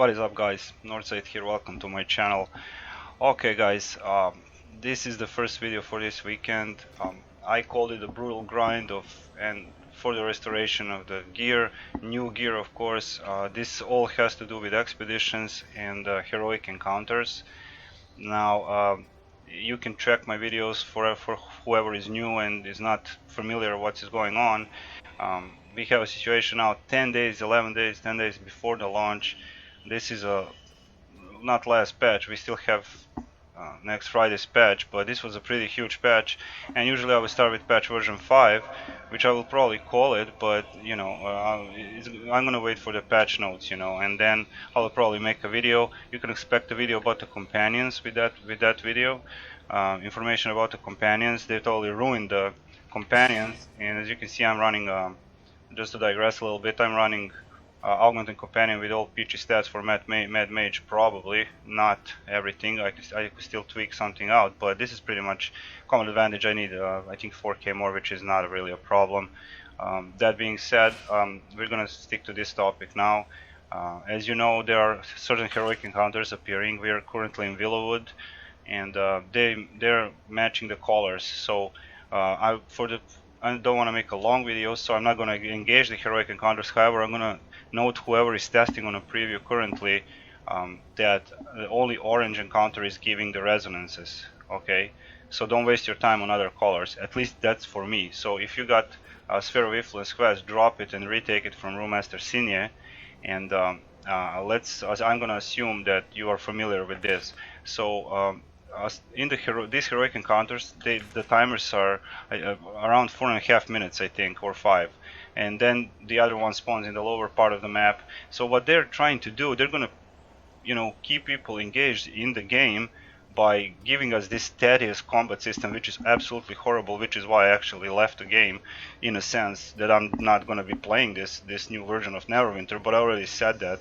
What is up, guys? Northside here, welcome to my channel. Okay guys, this is the first video for this weekend. I called it a brutal grind and for the restoration of the gear, new gear of course. This all has to do with expeditions and heroic encounters. Now you can check my videos for whoever is new and is not familiar what is going on. We have a situation now 10 days, 11 days, 10 days before the launch. This is a not last patch, we still have next Friday's patch, but this was a pretty huge patch, and usually I will start with patch version 5, which I will probably call it, but you know, I'm gonna wait for the patch notes, you know, and then I'll probably make a video. You can expect a video about the companions with that video. Information about the companions. They totally ruined the companions, and as you can see, I'm running just to digress a little bit, I'm running Augmented Companion with all peachy stats for Mad Mage, probably. Not everything, I could still tweak something out, but this is pretty much common advantage. I need, I think 4k more, which is not really a problem. That being said, we're gonna stick to this topic now. As you know, there are certain heroic encounters appearing. We are currently in Willowwood, and they're matching the colors, so I don't want to make a long video, so I'm not going to engage the heroic encounters. However, I'm going to note whoever is testing on a preview currently that the only orange encounter is giving the resonances. Okay, so don't waste your time on other colors. At least that's for me. So if you got a Sphere of Influence quest, drop it and retake it from Brewmaster Sinye. And I'm going to assume that you are familiar with this. So in these heroic encounters, the timers are around 4.5 minutes, I think, or 5, and then the other one spawns in the lower part of the map. So what they're trying to do, they're gonna, you know, keep people engaged in the game by giving us this tedious combat system, which is absolutely horrible. Which is why I actually left the game, in a sense that I'm not gonna be playing this new version of Neverwinter. But I already said that.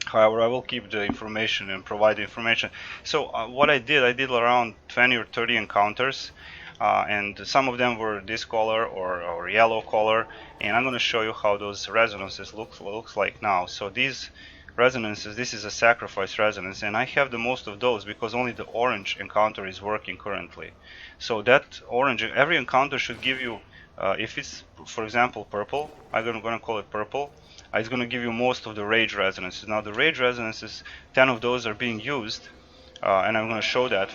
However, I will keep the information and provide the information. So what I did around 20 or 30 encounters, and some of them were this color or yellow color, and I'm going to show you how those resonances looks like now. So these resonances, this is a sacrifice resonance, and I have the most of those because only the orange encounter is working currently. So that orange, every encounter should give you, if it's for example purple, I'm going to call it purple, it's going to give you most of the rage resonances. Now the rage resonances, 10 of those are being used, and I'm going to show that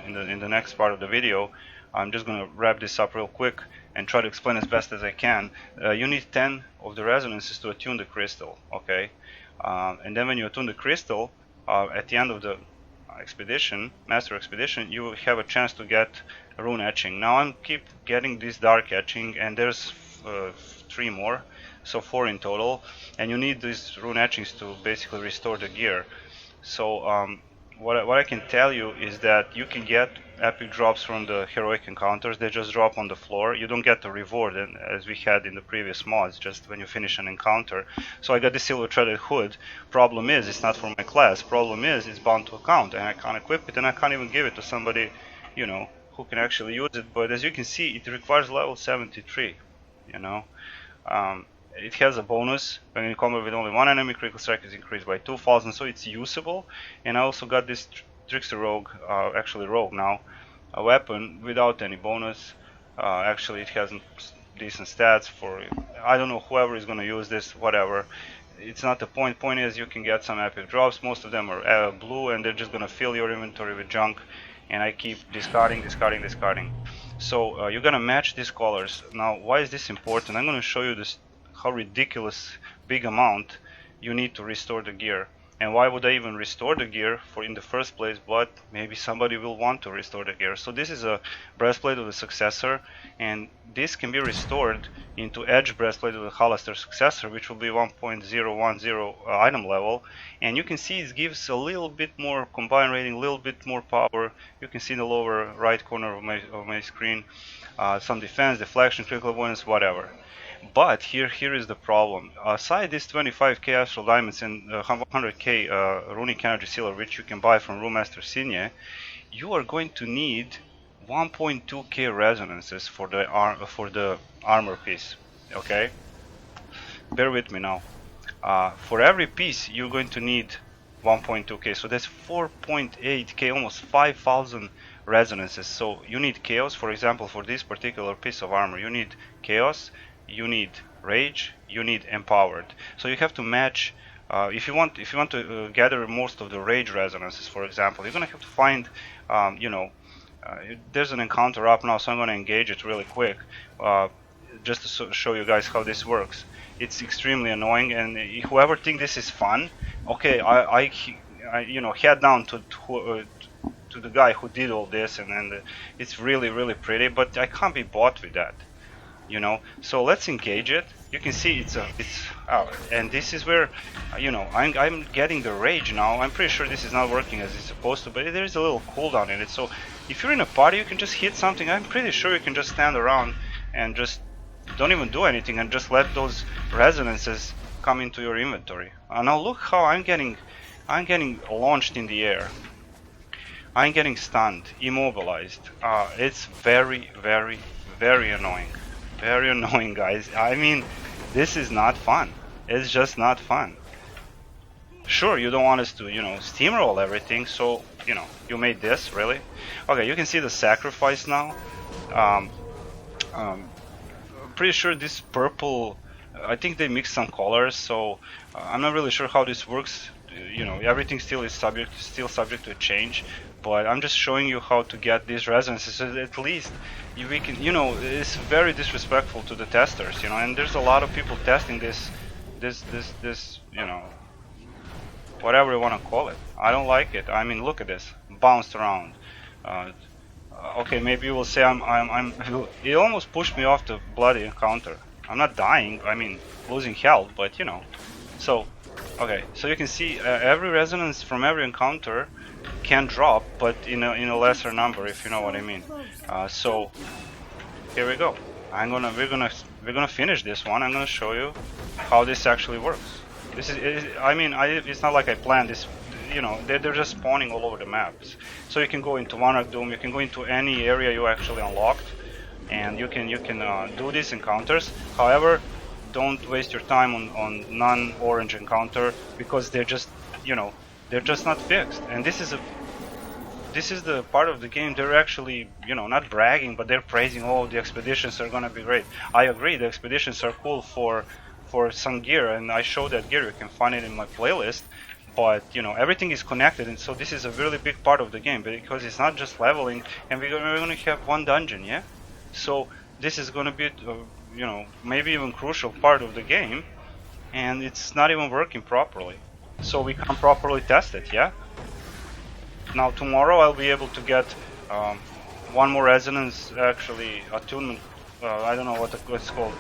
in the next part of the video. I'm just going to wrap this up real quick and try to explain as best as I can. You need 10 of the resonances to attune the crystal, okay? And then when you attune the crystal, at the end of the expedition, master expedition, you will have a chance to get rune etching. Now I keep getting this dark etching, and there's 3 more. So 4 in total, and you need these rune etchings to basically restore the gear. So what I can tell you is that you can get epic drops from the heroic encounters. They just drop on the floor. You don't get the reward as we had in the previous mods, just when you finish an encounter. So I got the silver threaded hood. Problem is, it's not for my class. Problem is, it's bound to account, and I can't equip it, and I can't even give it to somebody, you know, who can actually use it. But as you can see, it requires level 73, you know. It has a bonus when in combat with only one enemy, critical strike is increased by 2,000, so it's usable. And I also got this trickster rogue, actually rogue now, a weapon without any bonus. Actually, it has decent stats for, I don't know, whoever is going to use this, whatever. It's not the point. Point is, you can get some epic drops. Most of them are blue, and they're just going to fill your inventory with junk. And I keep discarding. So you're going to match these colors. Now, why is this important? I'm going to show you this. How ridiculous big amount you need to restore the gear, and why would I even restore the gear in the first place? But maybe somebody will want to restore the gear. So this is a breastplate of the successor, and this can be restored into edge breastplate of the Halaster successor, which will be 1.010 item level. And you can see it gives a little bit more combine rating, a little bit more power. You can see in the lower right corner of my screen some defense, deflection, critical avoidance, whatever. But here is the problem. Aside this 25k astral diamonds and 100k runic energy silver, which you can buy from Brewmaster Sinye, you are going to need 1.2k resonances for the armor piece. Okay, bear with me now. For every piece, you're going to need 1.2k, so that's 4.8k, almost 5,000 resonances. So you need chaos, for example, for this particular piece of armor. You need chaos, you need rage, you need empowered. So you have to match. If you want to gather most of the rage resonances, for example, you're gonna have to find, there's an encounter up now, so I'm gonna engage it really quick, just to show you guys how this works. It's extremely annoying, and whoever think this is fun, okay, I head down to the guy who did all this, and it's really pretty, but I can't be bought with that, So let's engage it. You can see it's and this is where, I'm getting the rage now. I'm pretty sure this is not working as it's supposed to, but there is a little cooldown in it. So if you're in a party, you can just hit something. I'm pretty sure you can just stand around and just don't even do anything and just let those resonances come into your inventory. Now look how I'm getting launched in the air. I'm getting stunned, immobilized. It's very annoying. Very annoying, guys. I mean, this is not fun. It's just not fun. Sure, you don't want us to, steamroll everything, so, you made this, really? Okay, you can see the sacrifice now. Pretty sure this purple, I think they mixed some colors, so I'm not really sure how this works. Everything still is subject to change, but I'm just showing you how to get these resonances. So at least we can, it's very disrespectful to the testers, and there's a lot of people testing this, whatever you want to call it. I don't like it. I mean, look at this, bounced around. Okay, maybe you will say it almost pushed me off the bloody encounter. I'm not dying, I mean losing health, but so okay, so you can see every resonance from every encounter can drop, but in a lesser number, if you know what I mean. So here we go. We're gonna finish this one. I'm gonna show you how this actually works. This is it's not like I planned this. They're just spawning all over the maps. So you can go into Monarch Doom, you can go into any area you actually unlocked, and you can do these encounters. However, don't waste your time on non-orange encounter, because they're just not fixed. And this is the part of the game they're actually not bragging, but they're praising. Oh, the expeditions are gonna be great. I agree, the expeditions are cool for some gear, and I show that gear. You can find it in my playlist. But everything is connected, and so this is a really big part of the game, because it's not just leveling, and we're gonna have one dungeon, yeah. So this is gonna be maybe even crucial part of the game, and it's not even working properly, so we can't properly test it, yeah. Now tomorrow I'll be able to get one more resonance, actually attunement. I don't know what it's called,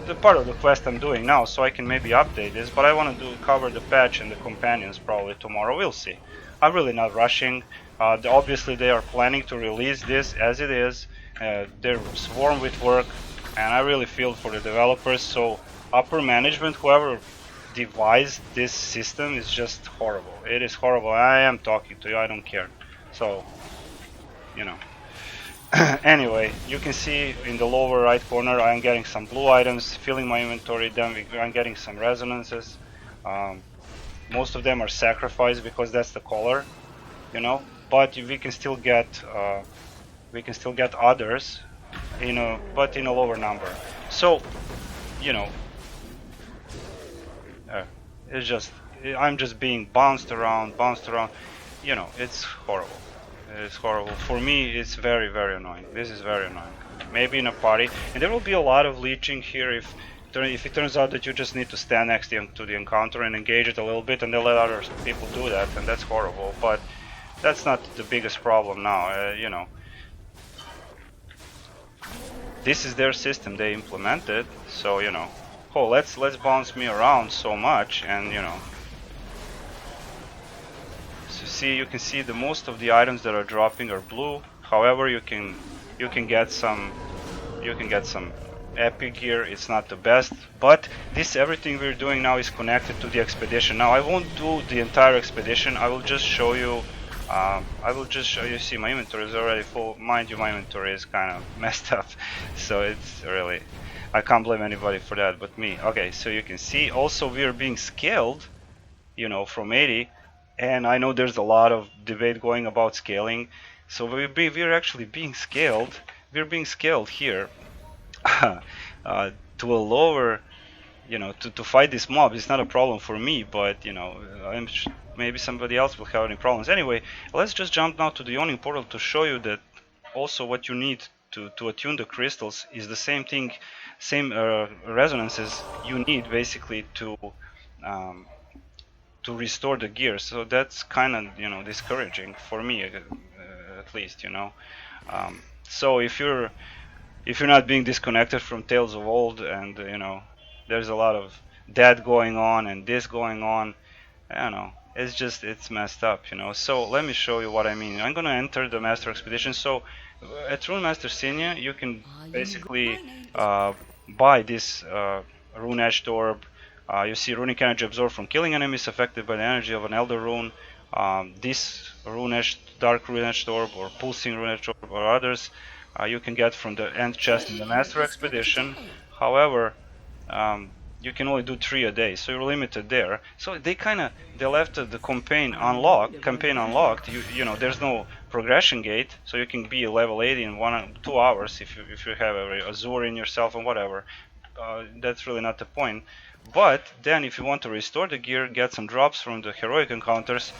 the part of the quest I'm doing now, so I can maybe update this, but I want to cover the patch and the companions probably tomorrow. We'll see. I'm really not rushing. Obviously they are planning to release this as it is. They're swarmed with work, and I really feel for the developers. So upper management, whoever devised this system, is just horrible. It is horrible. I am talking to you, I don't care. So anyway, you can see in the lower right corner I'm getting some blue items, filling my inventory. Then I'm getting some resonances. Most of them are sacrificed because that's the color, but we can still get others, but in a lower number. So it's just, I'm just being bounced around. It's horrible. It's horrible. For me, it's very annoying. This is very annoying. Maybe in a party, and there will be a lot of leeching here if it turns out that you just need to stand next to the encounter and engage it a little bit, and then let other people do that, and that's horrible. But that's not the biggest problem now. This is their system they implemented, so oh, let's bounce me around so much, and see, you can see the most of the items that are dropping are blue. However, you can get some epic gear. It's not the best, but everything we're doing now is connected to the expedition. Now I won't do the entire expedition. I will just show you. See, my inventory is already full. Mind you, my inventory is kind of messed up, so it's really, I can't blame anybody for that but me. Okay, so you can see also we are being scaled, from 80 And I know there's a lot of debate going about scaling. So we're actually being scaled. We're being scaled here to a lower, to fight this mob. It's not a problem for me, but maybe somebody else will have any problems. Anyway, let's just jump now to the Yawning Portal to show you that also what you need to attune the crystals is the same thing, same resonances you need basically um, to restore the gear. So that's kind of discouraging for me, at least. So if you're not being disconnected from Tales of Old, and there's a lot of that going on and this going on, I don't know. It's messed up. So let me show you what I mean. I'm gonna enter the Master Expedition. So at Runemaster Senior, you can basically buy this Rune Edged Orb. You see Runic Energy absorbed from killing enemies affected by the energy of an Elder Rune. This Dark Rune Edged Orb or Pulsing Rune Edged Orb or others you can get from the end chest in the Master Expedition. However, you can only do 3 a day, so you're limited there. So they left the campaign unlocked. There's no progression gate, so you can be level 80 in 2 hours if you have a Azure in yourself and whatever. That's really not the point. But then if you want to restore the gear, get some drops from the heroic encounters,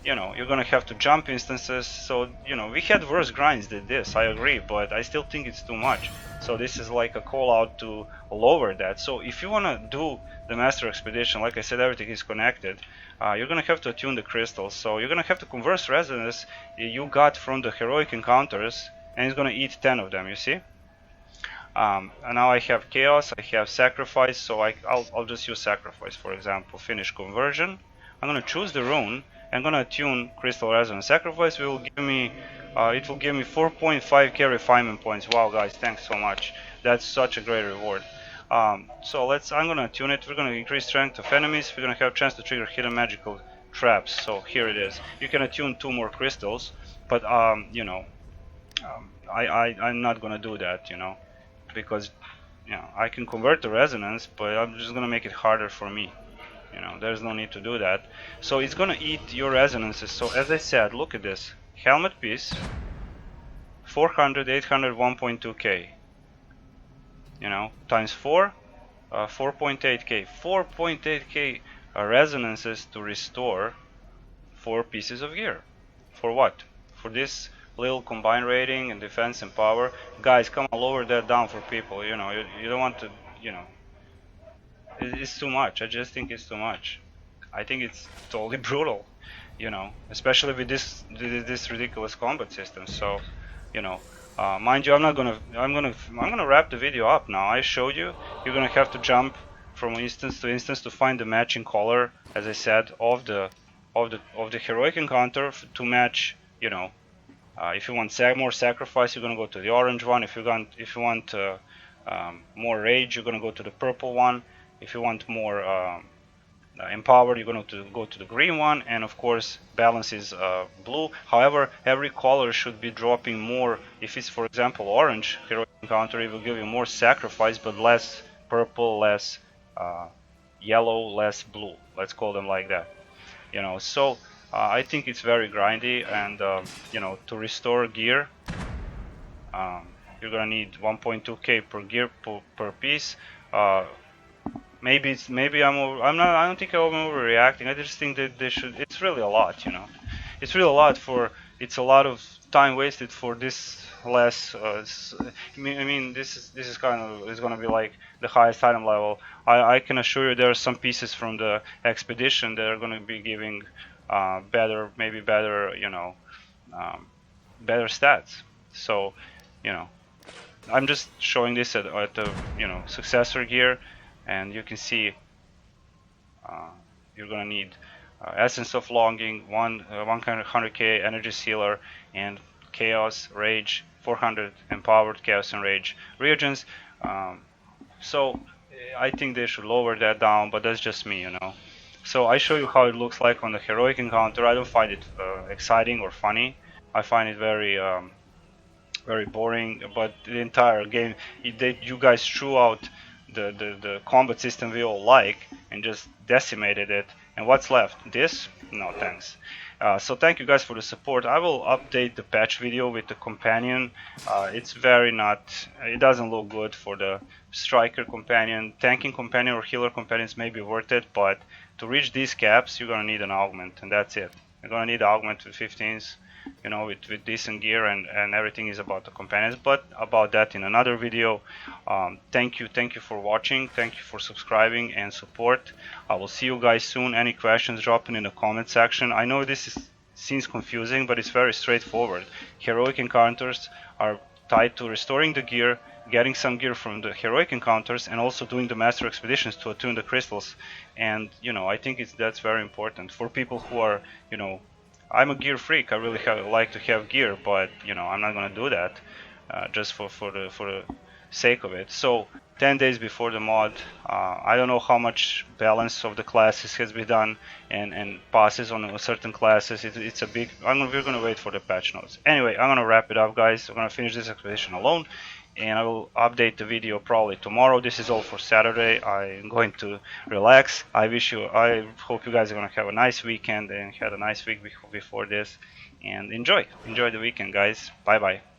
you're gonna have to jump instances. So we had worse grinds than this, I agree, but I still think it's too much. So this is like a call out to lower that. So if you wanna do the Master Expedition, like I said, everything is connected. You're gonna have to attune the crystals. So you're gonna have to converse resonance you got from the heroic encounters, and it's gonna eat 10 of them. You see? And now I have chaos, I have sacrifice, so I'll just use sacrifice, for example. Finish conversion. I'm gonna choose the rune. I'm gonna attune crystal resonance. Sacrifice will give me, it will give me 4.5k refinement points. Wow, guys, thanks so much. That's such a great reward. So I'm gonna attune it. We're gonna increase strength of enemies. We're gonna have a chance to trigger hidden magical traps. So here it is. You can attune 2 more crystals, but I'm not gonna do that, because I can convert the resonance, but I'm just gonna make it harder for me. There's no need to do that. So it's gonna eat your resonances. So as I said, look at this helmet piece, 400, 800, 1.2k. Times 4, 4.8k. 4.8k resonances to restore 4 pieces of gear. For what? For this little combined rating and defense and power. Guys, come on, lower that down for people. You don't want to. It's too much. I just think it's too much. I think it's totally brutal. Especially with this ridiculous combat system. So, mind you, I'm gonna wrap the video up now. I showed you. You're gonna have to jump from instance to instance to find the matching color, as I said, of the heroic encounter to match. If you want more sacrifice, you're gonna go to the orange one. If you want more rage, you're gonna go to the purple one. If you want more empowered, you're going to go to the green one, and of course balance is blue. However, every color should be dropping more. If it's, for example, orange heroic encounter, it will give you more sacrifice but less purple, less yellow, less blue. Let's call them like that. So I think it's very grindy, and to restore gear, you're gonna need 1.2k per gear per piece. Maybe I don't think I'm overreacting. I just think that they should. It's really a lot, It's really a lot it's a lot of time wasted for this less. I mean, this is kind of, it's gonna be like the highest item level. I can assure you there are some pieces from the expedition that are gonna be giving better, better stats. So, I'm just showing this at the successor gear. And you can see you're gonna need Essence of Longing, 100k Energy Sealer, and Chaos, Rage, 400 Empowered Chaos and Rage reagents. So I think they should lower that down, but that's just me, So I show you how it looks like on the heroic encounter. I don't find it exciting or funny. I find it very very boring. But the entire game, you guys threw out the combat system we all like and just decimated it. And what's left? This? No thanks. So thank you guys for the support. I will update the patch video with the companion. It's very not, it doesn't look good for the striker companion. Tanking companion or healer companions may be worth it, but to reach these caps you're gonna need an augment, and that's it. You're gonna need augment with 15s, you know, with decent gear, and everything is about the companions, but about that in another video. Thank you for watching, thank you for subscribing and support. I will see you guys soon. Any questions, drop it in the comment section. I know seems confusing, but it's very straightforward. Heroic encounters are tied to restoring the gear, getting some gear from the heroic encounters, and also doing the master expeditions to attune the crystals. And you know, I think that's very important for people who are, you know, I'm a gear freak. I really like to have gear, but you know, I'm not gonna do that just for the sake of it. So 10 days before the mod, I don't know how much balance of the classes has been done and passes on certain classes. It's a big. We're gonna wait for the patch notes. Anyway, I'm gonna wrap it up, guys. I'm gonna finish this expedition alone, and I will update the video probably tomorrow. This is all for Saturday. I'm going to relax. I hope you guys are gonna have a nice weekend and had a nice week before this, and enjoy the weekend, guys. Bye bye.